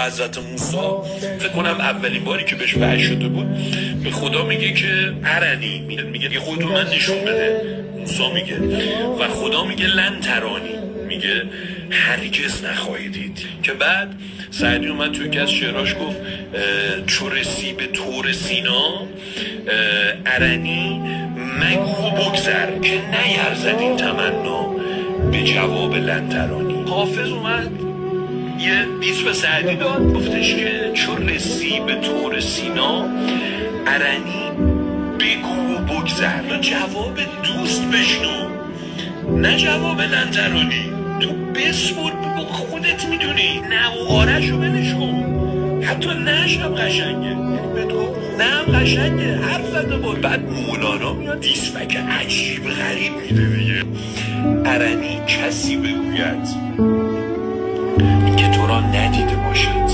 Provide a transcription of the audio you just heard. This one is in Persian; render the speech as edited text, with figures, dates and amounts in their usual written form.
حضرت موسی فکر کنم اولین باری که بهش وحی شده بود به خدا میگه که ارنی، میگه خودتو من نشون بده. موسی میگه و خدا میگه لن ترانی، میگه هرگز نخواهید دید. که بعد سعدی اومد توی که از شعراش گفت چو رسی به طور سینا ارنی مگو بگذر که نیرزد این تمنا به جواب لن ترانی. حافظ اومد یه بیت به سعدی داد، گفتش که چو رسی به طور سینا ارنی بگو و بگذر، جواب دوست بشنو نه جواب لن ترانی. تو بسپر بگو خودت میدونی، نه و آرشو بلش کن، حتی نهش هم قشنگه، بگو نه هم قشنگه، حرف زده بود. بعد مولانا میاد دیسپک عجیب غریب میده، میگه ارنی کسی بگوید که تو را ندیده باشد.